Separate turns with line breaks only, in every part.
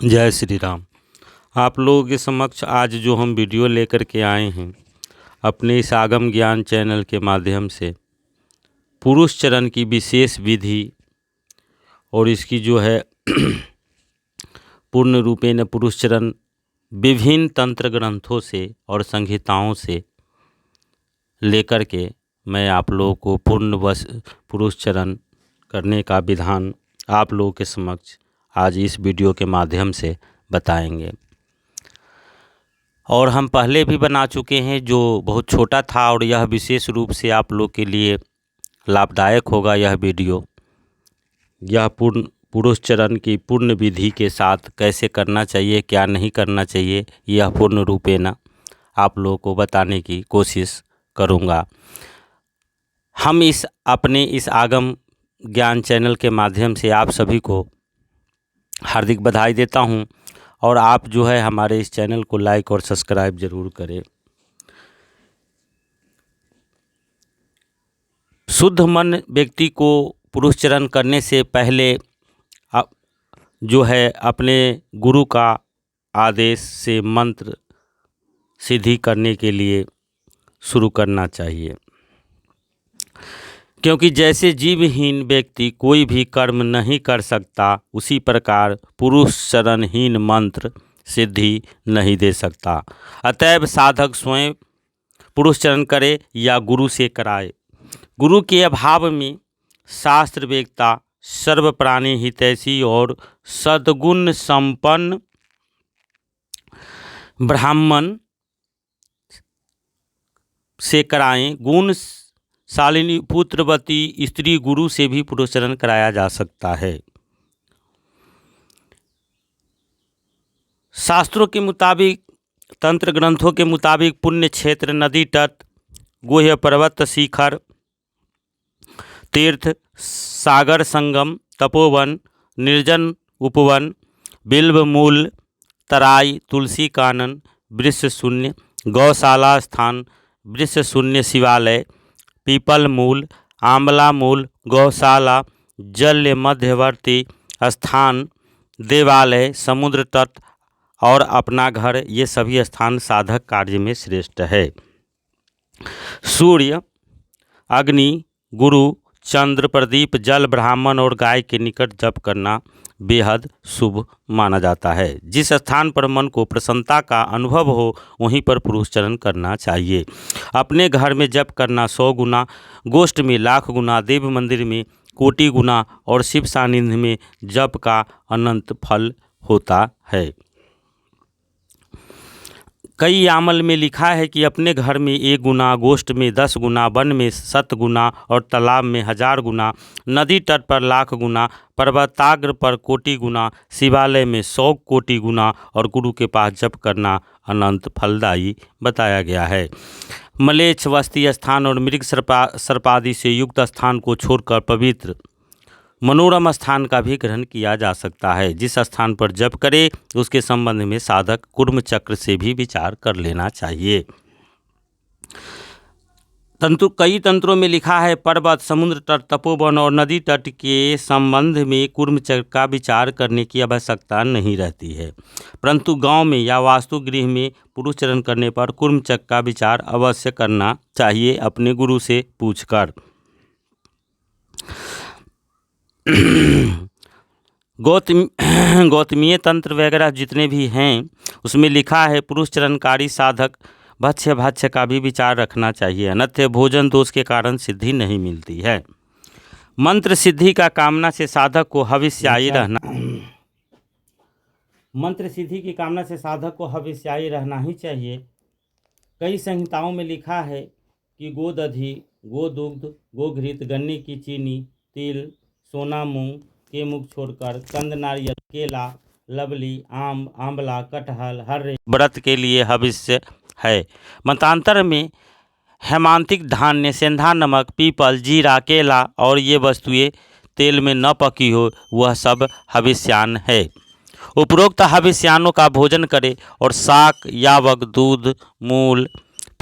जय श्री राम। आप लोगों के समक्ष आज जो हम वीडियो लेकर के आए हैं अपने इस आगम ज्ञान चैनल के माध्यम से पुरुष चरण की विशेष विधि और इसकी जो है पूर्ण रूपेण पुरुष चरण विभिन्न तंत्र ग्रंथों से और संहिताओं से लेकर के मैं आप लोगों को पुरुष चरण करने का विधान आप लोगों के समक्ष आज इस वीडियो के माध्यम से बताएंगे। और हम पहले भी बना चुके हैं जो बहुत छोटा था और यह विशेष रूप से आप लोग के लिए लाभदायक होगा। यह वीडियो यह पुरुष चरण की पूर्ण विधि के साथ कैसे करना चाहिए, क्या नहीं करना चाहिए, यह पूर्ण रूपेण आप लोगों को बताने की कोशिश करूँगा। हम अपने इस आगम ज्ञान चैनल के माध्यम से आप सभी को हार्दिक बधाई देता हूं और आप जो है हमारे इस चैनल को लाइक और सब्सक्राइब जरूर करें। शुद्ध मन व्यक्ति को पुरुष चरण करने से पहले जो है अपने गुरु का आदेश से मंत्र सिद्धि करने के लिए शुरू करना चाहिए, क्योंकि जैसे जीवहीन व्यक्ति कोई भी कर्म नहीं कर सकता, उसी प्रकार पुरुष चरणहीन मंत्र सिद्धि नहीं दे सकता। अतएव साधक स्वयं पुरुष चरण करे या गुरु से कराए। गुरु के अभाव में शास्त्र वेत्ता सर्व प्राणी हितैषी और सद्गुण संपन्न ब्राह्मण से कराएं। गुण शालिनी पुत्रवती स्त्री गुरु से भी पुरुष चरण कराया जा सकता है। शास्त्रों के मुताबिक, तंत्र ग्रंथों के मुताबिक पुण्य क्षेत्र, नदी तट, गुह्य पर्वत शिखर, तीर्थ, सागर संगम, तपोवन, निर्जन उपवन, बिल्व मूल, तराई, तुलसी कानन, वृक्ष शून्य, गौशाला स्थान, वृक्ष शून्य शिवालय, पीपल मूल, आंवला मूल, गौशाला, जल मध्यवर्ती स्थान, देवालय, समुद्र तट और अपना घर, ये सभी स्थान साधक कार्य में श्रेष्ठ है। सूर्य, अग्नि, गुरु, चंद्र, प्रदीप, जल, ब्राह्मण और गाय के निकट जप करना बेहद शुभ माना जाता है। जिस स्थान पर मन को प्रसन्नता का अनुभव हो वहीं पर पुरुष चरण करना चाहिए। अपने घर में जप करना 100 गुना, गोष्ठ में 1,00,000 गुना, देव मंदिर में कोटि गुना और शिव सानिध्य में जप का अनंत फल होता है। कई आमल में लिखा है कि अपने घर में 1 गुना, गोष्ठ में 10 गुना, वन में 7 गुना और तालाब में 1000 गुना, नदी तट पर 1,00,000 गुना, पर्वताग्र पर कोटि गुना, शिवालय में 100 कोटि गुना और गुरु के पास जप करना अनंत फलदायी बताया गया है। मलेच्छ वस्ती स्थान और मृग सर्पादि से युक्त स्थान को छोड़कर पवित्र मनोरम स्थान का भी ग्रहण किया जा सकता है। जिस स्थान पर जप करे उसके संबंध में साधक कुर्म चक्र से भी विचार कर लेना चाहिए। कई तंत्रों में लिखा है पर्वत, समुद्र तट, तपोवन और नदी तट के संबंध में कुर्म चक्र का विचार करने की आवश्यकता नहीं रहती है, परंतु गांव में या वास्तुगृह में पुरुष चरण करने पर कुर्म चक्र का विचार अवश्य करना चाहिए, अपने गुरु से पूछकर। गौतमीय तंत्र वगैरह जितने भी हैं उसमें लिखा है पुरुष चरणकारी साधक भक्ष्य का भी विचार रखना चाहिए, अन्यथा भोजन दोष के कारण सिद्धि नहीं मिलती है। मंत्र सिद्धि का कामना से साधक को हविष्यायी रहना मंत्र सिद्धि की कामना से साधक को हविष्यायी रहना ही चाहिए। कई संहिताओं में लिखा है कि गोदधि, गोदुग्ध, गोघृत, गन्ने की चीनी, तिल, सोना मूंग के मुख छोड़कर कंद, नारियल, केला, लवली, आंवला, कटहल, हर्रे व्रत के लिए हविष्य है। मतांतर में हेमांतिक धान्य, सेंधा नमक, पीपल, जीरा, केला और ये वस्तुएं तेल में न पकी हो वह सब हविष्यान है। उपरोक्त हविष्यानों का भोजन करे और शाक, यावक, दूध, मूल,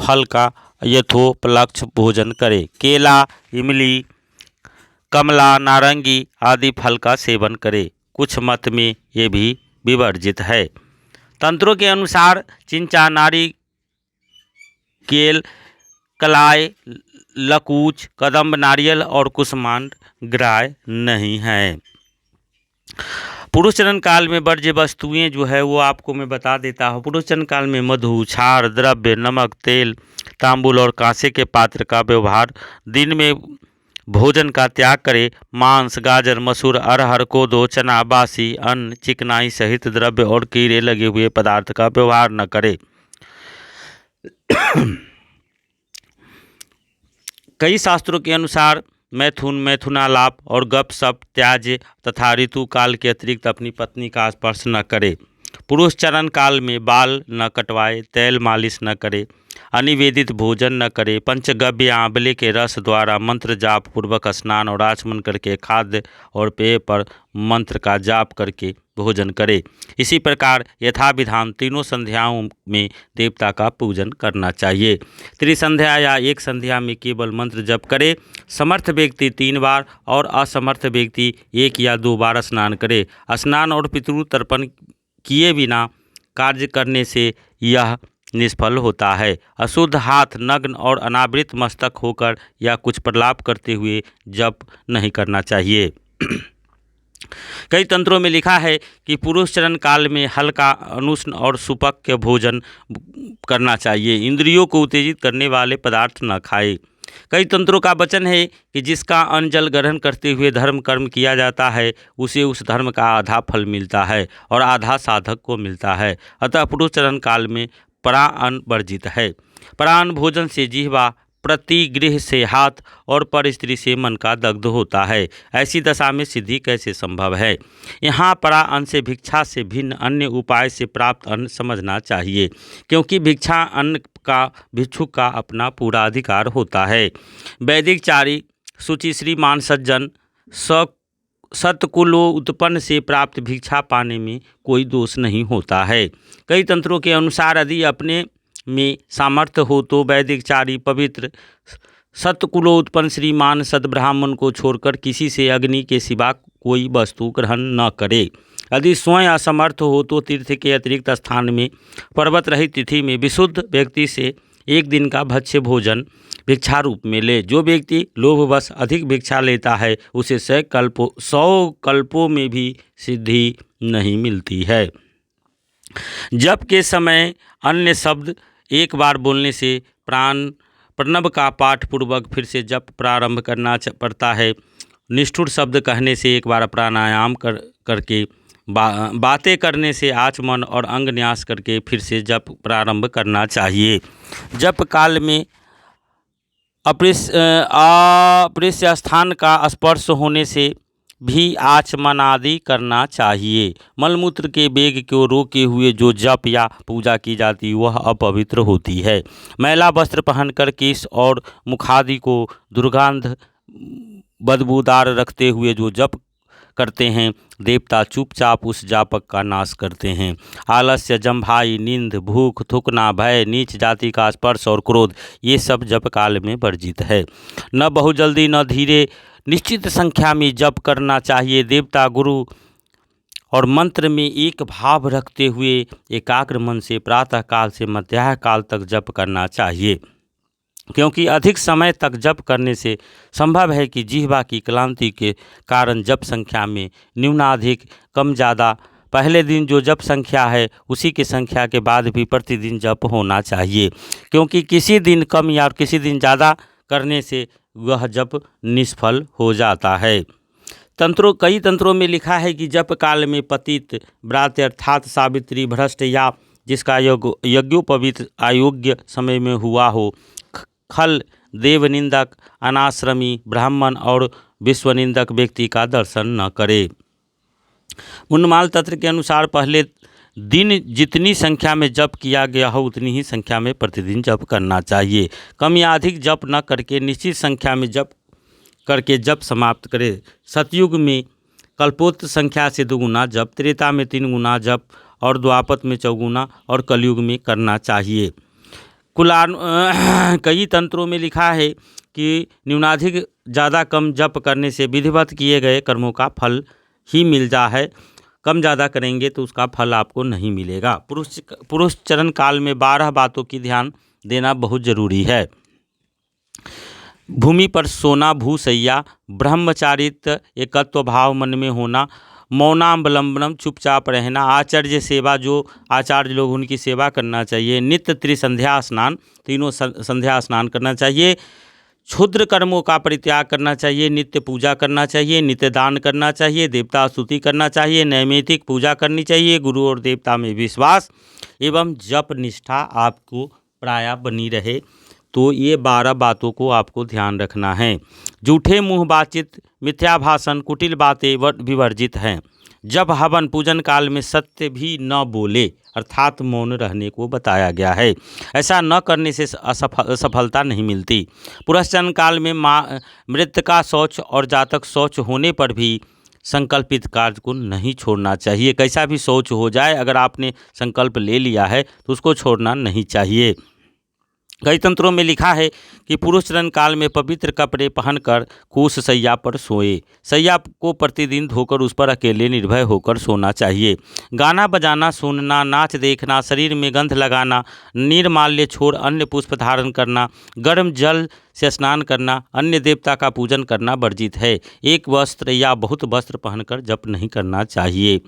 फल का यथोपलक्ष भोजन करे। केला, इमली, कमला, नारंगी आदि फल का सेवन करे। कुछ मत में ये भी विवर्जित है। तंत्रों के अनुसार चिंचा, नारी केल, कलाय, लकूच, कदम्ब, नारियल और कुसमांड ग्राह्य नहीं है। पुरुष चरण काल में वर्ज्य वस्तुएं जो है वो आपको मैं बता देता हूँ। पुरुष चरण काल में मधु, क्षार, द्रव्य, नमक, तेल, तांबुल और कांसे के पात्र का व्यवहार। दिन में भोजन का त्याग करें। मांस, गाजर, मसूर, अरहर, कोदो, चना, बासी अन्न, चिकनाई सहित द्रव्य और कीड़े लगे हुए पदार्थ का व्यवहार न करें। कई शास्त्रों के अनुसार मैथुन, मैथुनालाप और गपशप त्याज्य तथा ऋतु काल के अतिरिक्त अपनी पत्नी का स्पर्श न करे। पुरुष चरण काल में बाल न कटवाए, तेल मालिश न करे, अनिवेदित भोजन न करे, पंचगव्य आंवले के रस द्वारा मंत्र जाप पूर्वक स्नान और आचमन करके खाद्य और पेय पर मंत्र का जाप करके भोजन करे। इसी प्रकार यथाविधान तीनों संध्याओं में देवता का पूजन करना चाहिए। त्रिसंध्या या एक संध्या में केवल मंत्र जप करे। समर्थ व्यक्ति 3 बार और असमर्थ व्यक्ति 1 या 2 बार स्नान करे। स्नान और पितृ तर्पण किए बिना कार्य करने से यह निष्फल होता है। अशुद्ध हाथ, नग्न और अनावृत मस्तक होकर या कुछ प्रलाप करते हुए जप नहीं करना चाहिए। कई तंत्रों में लिखा है कि पुरुष चरण काल में हल्का, अनुष्ण और सुपक्व भोजन करना चाहिए। इंद्रियों को उत्तेजित करने वाले पदार्थ न खाए। कई तंत्रों का वचन है कि जिसका अन्न जल ग्रहण करते हुए धर्म कर्म किया जाता है उसे उस धर्म का आधा फल मिलता है और आधा साधक को मिलता है। अतः पुरुष चरण काल में पराअन्न वर्जित है। पराअन्न भोजन से जिह्वा, प्रतिगृह से हाथ और पर स्त्री से मन का दग्ध होता है। ऐसी दशा में सिद्धि कैसे संभव है? यहाँ पराअन्न से भिक्षा से भिन्न अन्य उपाय से प्राप्त अन्न समझना चाहिए, क्योंकि भिक्षा अन्न का भिक्षुक का अपना पूरा अधिकार होता है। वैदिक चारी, शुचि, श्रीमान सज्जन, सत्कुलो उत्पन्न से प्राप्त भिक्षा पाने में कोई दोष नहीं होता है। कई तंत्रों के अनुसार यदि अपने में सामर्थ्य हो तो वैदिक चारी पवित्र सत्कुलोत्पन्न श्रीमान सद्ब्राह्मण को छोड़कर किसी से अग्नि के सिवा कोई वस्तु ग्रहण न करे। यदि स्वयं असमर्थ हो तो तीर्थ के अतिरिक्त स्थान में पर्वत रहित तिथि में विशुद्ध व्यक्ति से 1 दिन का भक्ष्य भोजन भिक्षा रूप में ले। जो व्यक्ति लोभवश अधिक भिक्षा लेता है उसे 100 कल्पों में भी सिद्धि नहीं मिलती है। जप के समय अन्य शब्द एक बार बोलने से प्रणव का पाठ पूर्वक फिर से जप प्रारंभ करना पड़ता है। निष्ठुर शब्द कहने से एक बार प्राणायाम करके बातें करने से आचमन और अंग न्यास करके फिर से जप प्रारंभ करना चाहिए। जप काल में अपृश्य स्थान का स्पर्श होने से भी आचमन आदि करना चाहिए। मलमूत्र के वेग को रोके हुए जो जप या पूजा की जाती वह अपवित्र होती है। मैला वस्त्र पहनकर केश और मुखादि को दुर्गंध बदबूदार रखते हुए जो जप करते हैं देवता चुपचाप उस जापक का नाश करते हैं। आलस्य, जम्भाई, नींद, भूख, थूकना, भय, नीच जाति का स्पर्श और क्रोध ये सब जप काल में वर्जित है। न बहुत जल्दी न धीरे, निश्चित संख्या में जप करना चाहिए। देवता, गुरु और मंत्र में एक भाव रखते हुए एकाग्र मन से प्रातः काल से मध्याह्न काल तक जप करना चाहिए, क्योंकि अधिक समय तक जप करने से संभव है कि जिह्वा की क्लांति के कारण जप संख्या में न्यूनाधिक कम ज़्यादा पहले दिन जो जप संख्या है उसी की संख्या के बाद भी प्रतिदिन जप होना चाहिए, क्योंकि किसी दिन कम या किसी दिन ज़्यादा करने से वह जप निष्फल हो जाता है। कई तंत्रों में लिखा है कि जप काल में पतित, व्रात अर्थात सावित्री, भ्रष्ट या जिसका यज्ञोपवीत अयोग्य समय में हुआ हो, खल, देवनिंदक, अनाश्रमी, ब्राह्मण और विश्वनिंदक व्यक्ति का दर्शन न करे। उन्माल तंत्र के अनुसार पहले दिन जितनी संख्या में जप किया गया हो उतनी ही संख्या में प्रतिदिन जप करना चाहिए। कम या अधिक जप न करके निश्चित संख्या में जप करके जप समाप्त करें। सतयुग में कल्पोक्त संख्या से 2 गुना जप, त्रेता में 3 गुना जप और द्वापर में 4 गुना और कलयुग में करना चाहिए। कई तंत्रों में लिखा है कि न्यूनाधिक ज़्यादा कम जप करने से विधिवत किए गए कर्मों का फल ही मिलता है। कम ज़्यादा करेंगे तो उसका फल आपको नहीं मिलेगा। पुरुष चरण काल में 12 बातों की ध्यान देना बहुत ज़रूरी है। भूमि पर सोना, भूसैया, ब्रह्मचारित एकत्व भाव मन में होना, मौनावलंबनम चुपचाप रहना, आचार्य सेवा, जो आचार्य लोग उनकी सेवा करना चाहिए, नित्य त्रिसंध्या स्नान, तीनों संध्या स्नान करना चाहिए, क्षुद्र कर्मों का परित्याग करना चाहिए, नित्य पूजा करना चाहिए, नित्य दान करना चाहिए, देवता स्तुति करना चाहिए, नैमित्तिक पूजा करनी चाहिए, गुरु और देवता में विश्वास एवं जप निष्ठा आपको प्रायः बनी रहे। तो ये 12 बातों को आपको ध्यान रखना है। झूठे मुँह बातचीत, मिथ्या भाषण, कुटिल बातें विवर्जित हैं। जब हवन पूजन काल में सत्य भी न बोले, अर्थात मौन रहने को बताया गया है। ऐसा न करने से सफलता नहीं मिलती। पुरुषचरण काल में मृत का शौच और जातक शौच होने पर भी संकल्पित कार्य को नहीं छोड़ना चाहिए। कैसा भी शौच हो जाए, अगर आपने संकल्प ले लिया है तो उसको छोड़ना नहीं चाहिए। कई तंत्रों में लिखा है कि पुरुष चरण काल में पवित्र कपड़े पहनकर कुश सैया पर सोए। सैया को प्रतिदिन धोकर उस पर अकेले निर्भय होकर सोना चाहिए। गाना बजाना, सुनना, नाच देखना, शरीर में गंध लगाना, निर्माल्य छोड़ अन्य पुष्प धारण करना, गर्म जल से स्नान करना, अन्य देवता का पूजन करना वर्जित है। एक वस्त्र या बहुत वस्त्र पहनकर जप नहीं करना चाहिए।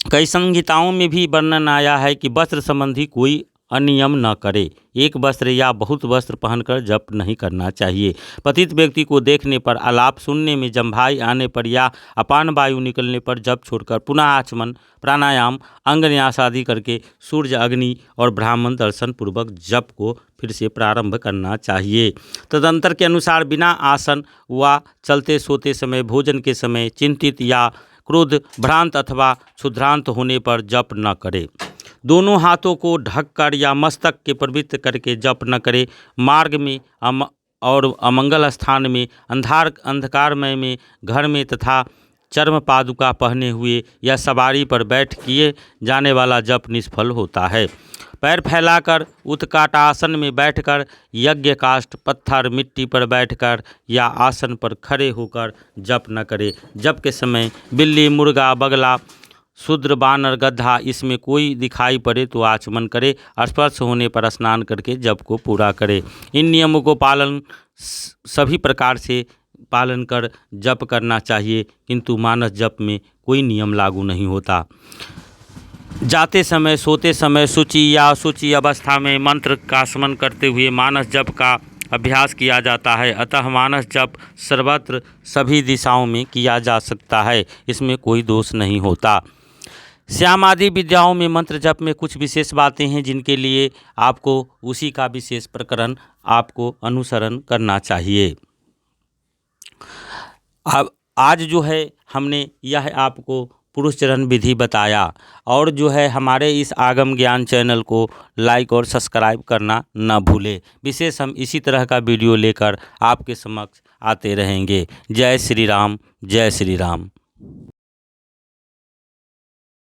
कई संहिताओं में भी वर्णन आया है कि वस्त्र संबंधी कोई अनियम न करे। एक वस्त्र या बहुत वस्त्र पहनकर जप नहीं करना चाहिए। पतित व्यक्ति को देखने पर, आलाप सुनने में, जम्भाई आने पर या अपान वायु निकलने पर जप छोड़कर पुनः आचमन, प्राणायाम, अंगन्यास आदि करके सूर्य, अग्नि और ब्राह्मण दर्शन पूर्वक जप को फिर से प्रारंभ करना चाहिए। तदंतर के अनुसार बिना आसन व चलते सोते समय, भोजन के समय चिंतित या क्रोध, भ्रांत अथवा क्षुद्रांत होने पर जप न करे। दोनों हाथों को ढककर या मस्तक के प्रवृत्त करके जप न करे। मार्ग में और अमंगल स्थान में, अंधकारमय में, घर में तथा चर्म पादुका पहने हुए या सवारी पर बैठ किए जाने वाला जप निष्फल होता है। पैर फैलाकर उत्काटासन में बैठकर, यज्ञ काष्ठ, पत्थर, मिट्टी पर बैठकर या आसन पर खड़े होकर जप न करे। जप के समय बिल्ली, मुर्गा, बगला, शूद्र, बानर, गधा इसमें कोई दिखाई पड़े तो आचमन करे। स्पर्श होने पर स्नान करके जप को पूरा करे। इन नियमों को पालन सभी प्रकार से पालन कर जप करना चाहिए, किंतु मानस जप में कोई नियम लागू नहीं होता। जाते समय, सोते समय, शुचि या अशुचि अवस्था में मंत्र का स्मरण करते हुए मानस जप का अभ्यास किया जाता है। अतः मानस जप सर्वत्र सभी दिशाओं में किया जा सकता है, इसमें कोई दोष नहीं होता। श्याम आदि विद्याओं में मंत्र जप में कुछ विशेष बातें हैं जिनके लिए आपको उसी का विशेष प्रकरण आपको अनुसरण करना चाहिए। अब आज जो है हमने यह आपको पुरुष चरण विधि बताया, और जो है हमारे इस आगम ज्ञान चैनल को लाइक और सब्सक्राइब करना न भूलें। विशेष हम इसी तरह का वीडियो लेकर आपके समक्ष आते रहेंगे। जय श्री राम, जय श्री राम।